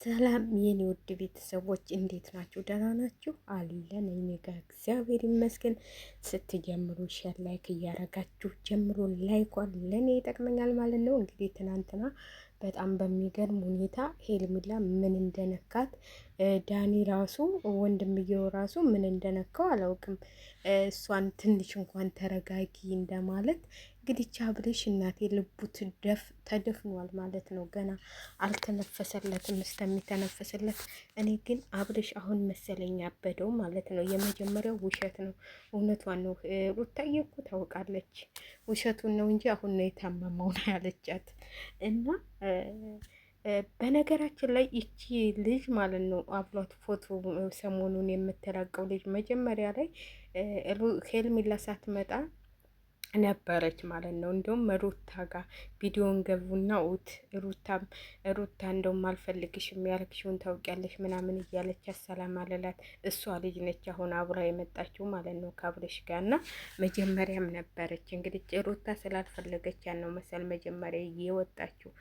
ሰላም የኔ ውድ ቤተሰቦች እንዴት ናችሁ? ደህና ናችሁ? አለን እኔ ጋር እግዚአብሔር ይመስገን። ስትጀምሩ ሼር ላይክ እያረጋችሁ ጀምሮ ላይኳን ለእኔ ይጠቅመኛል ማለት ነው። እንግዲህ ትናንትና በጣም በሚገርም ሁኔታ ሄርሜላ ምን እንደነካት ዳኒ ራሱ ወንድምየው ራሱ ምን እንደነካው አላውቅም። እሷን ትንሽ እንኳን ተረጋጊ እንደማለት እንግዲህ አብርሽ እናቴ ልቡ ተደፍኗል ማለት ነው። ገና አልተነፈሰለትም እስከሚተነፈስለት። እኔ ግን አብርሽ አሁን መሰለኝ ያበደው ማለት ነው። የመጀመሪያው ውሸት ነው፣ እውነቷን ነው። ሩታዬ እኮ ታውቃለች ውሸቱን ነው እንጂ አሁን ነው የታመመው ነው ያለቻት። እና በነገራችን ላይ ይቺ ልጅ ማለት ነው አብሏት ፎቶ ሰሞኑን የምትለቀው ልጅ መጀመሪያ ላይ ሄርሜላ ሳትመጣ ነበረች ማለት ነው። እንደውም ሩታ ጋር ቪዲዮን ገቡና ሩታ እንደውም አልፈልግሽም ያልክሽውን ታውቂያለሽ ምናምን እያለች አሰላም አለላት። እሷ ልጅ ነች አሁን አብራ የመጣችው ማለት ነው ከአብርሽ ጋር እና መጀመሪያም ነበረች። እንግዲህ ሩታ ስላልፈለገች ያን ነው መሰል መጀመሪያ የወጣችው።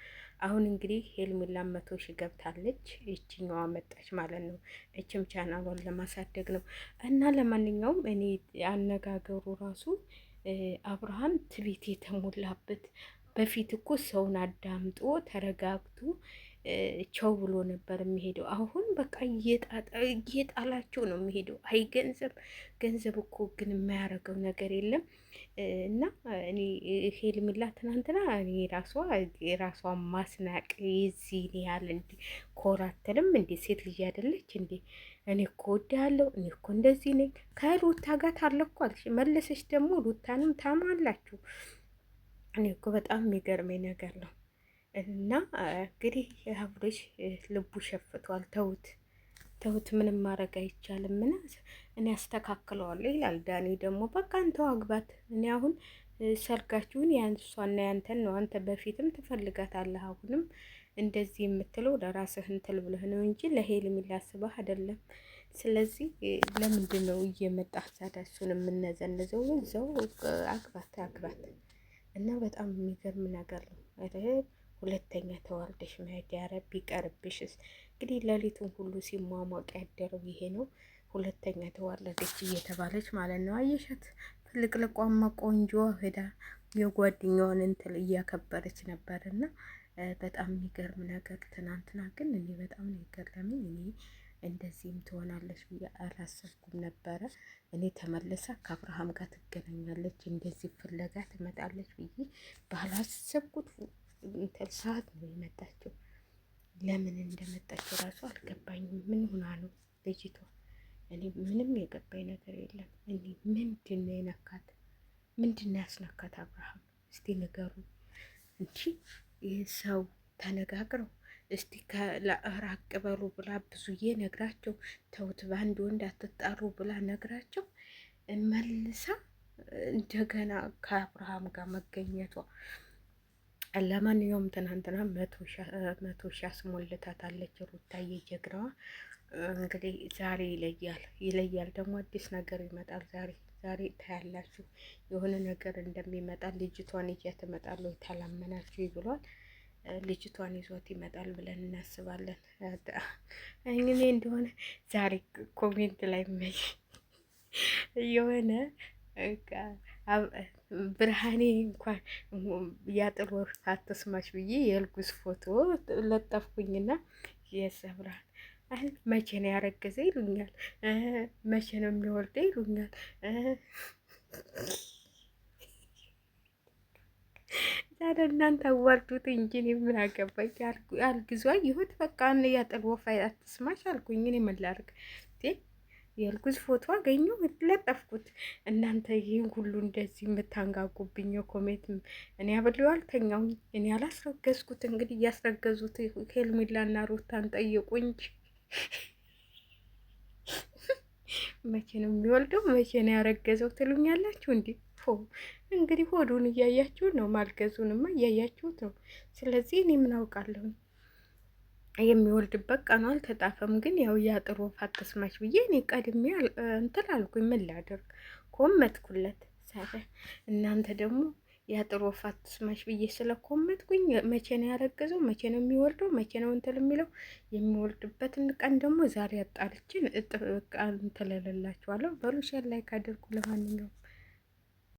አሁን እንግዲህ ሄርሜላ 100 ሺህ ገብታለች። ይችኛዋ መጣች ማለት ነው። እችም ቻናሏን ለማሳደግ ነው እና ለማንኛውም እኔ አነጋገሩ ራሱ አብርሃም ትዕቢት የተሞላበት በፊት እኮ ሰውን አዳምጦ ተረጋግቶ ቸው ብሎ ነበር የሚሄደው። አሁን በቃ እየጣላቸው ነው የሚሄደው። አይ ገንዘብ እኮ ግን የማያደርገው ነገር የለም። እና እኔ ሄርሜላ ትናንትና እኔ የራሷን ማስናቅ የዚህን ያህል እንዲ ኮራተልም እንዲ ሴት ልጅ አይደለች እንዲ እኔ እኮ ወዳለሁ እኔ እኮ እንደዚህ ነኝ ከሩታ ጋር ታለኳልሽ መለሰች ደግሞ ሩታንም ታማላችሁ። እኔ እኮ በጣም የሚገርመኝ ነገር ነው። እና እንግዲህ አብርሽ ልቡ ሸፍቷል። ተውት፣ ምንም ማድረግ አይቻልም። ምን እኔ አስተካክለዋለሁ ይላል ዳኒ ደግሞ በቃ አንተው አግባት። እኔ አሁን ሰርጋችሁን ያንሷና ያንተን ነው። አንተ በፊትም ትፈልጋታለህ፣ አሁንም እንደዚህ የምትለው ለራስህ እንትን ብለህ ነው እንጂ ለሄርሜላ አስበህ አይደለም። ስለዚህ ለምንድን ነው እየመጣህ ታዲያ እሱን የምነዘንዘው? እዛው አግባት እና በጣም የሚገርም ነገር ነው። ሁለተኛ ተዋርደሽ መሄድ ያረብ ቢቀርብሽስ። እንግዲህ ሌሊቱን ሁሉ ሲሟሟቅ ያደረው ይሄ ነው። ሁለተኛ ተዋረደች እየተባለች ማለት ነው። አየሻት ፍልቅልቋማ ቆንጆ ሄዳ የጓደኛዋን እንትን እያከበረች ነበር። እና በጣም የሚገርም ነገር ትናንትና ግን እኔ በጣም ነው የገረመኝ። እኔ እንደዚህም ትሆናለች ብዬ አላሰብኩም ነበረ። እኔ ተመልሳ ከአብርሃም ጋር ትገናኛለች እንደዚህ ፍለጋ ትመጣለች ብዬ ባላሰብኩት እንትን ሰዓት ነው የመጣችው። ለምን እንደመጣችው ራሱ አልገባኝም። ምን ሆና ነው ልጅቷ? እኔ ምንም የገባኝ ነገር የለም። እኔ ምንድን ነው የነካት? ምንድን ነው ያስነካት? አብርሃም እስቲ ንገሩ እንጂ ይህ ሰው ተነጋግረው እስቲ ራቅ በሉ ብላ ብዙዬ ነግራቸው፣ ተውት በአንድ ወንድ አትጣሩ ብላ ነግራቸው መልሳ እንደገና ከአብርሃም ጋር መገኘቷ። ለማንኛውም ትናንትና 100 ሺህ አስሞልታታለች ሩታዬ ጀግናዋ። እንግዲህ ዛሬ ይለያል ደግሞ አዲስ ነገር ይመጣል። ዛሬ ታያላችሁ የሆነ ነገር እንደሚመጣ። ልጅቷን ይዣት እመጣለሁ ታላመናችሁ ብሏል። ልጅቷን ይዞት ይመጣል ብለን እናስባለን። እንግዲህ እንደሆነ ዛሬ ኮሜንት ላይ የሆነ ብርሃኔ እንኳን ያጥር ወፍ አትስማሽ ብዬ የእርጉዝ ፎቶ ለጠፍኩኝና የሰብራን መቼ ነው ያረገዘ ይሉኛል፣ መቼ ነው የሚወልደ ይሉኛል። ታዲያ እናንተ አዋርዱት እንጂ እኔ ምን አገባኝ? አልግዟ ይሁት በቃ ያጥር ወፍ አትስማሽ አልኩኝ። እኔ ምን ላድርግ? የእርጉዝ ፎቶ አገኘሁ ለጠፍኩት። እናንተ ይህን ሁሉ እንደዚህ የምታንጋጉብኝ ኮሜንት እኔ አብሬው አልተኛውኝ። እኔ አላስረገዝኩት። እንግዲህ እያስረገዙት ሄርሜላና ሩታን ጠይቁ እንጂ መቼ ነው የሚወልደው መቼ ነው ያረገዘው ትሉኛላችሁ። እንግዲህ ሆዱን እያያችሁት ነው፣ ማልገዙንማ እያያችሁት ነው። ስለዚህ እኔ ምን አውቃለሁኝ? የሚወልድበት ቀኑ አልተጣፈም። ግን ያው ያጥሩ ፋትስማች ብዬ እኔ ቀድሜ እንትን አልኩኝ። ምን ላደርግ ኮመትኩለት። እናንተ ደግሞ የአጥር ወፍ አትስማሽ ብዬ ስለኮመትኩኝ መቼ ነው ያረገዘው? መቼ ነው የሚወልደው? መቼ ነው እንትን የሚለው? የሚወልድበትን ቀን ደግሞ ዛሬ አጣልችን እንትን እልላችኋለሁ። በሉ ሼር ላይክ አድርጉ። ለማንኛውም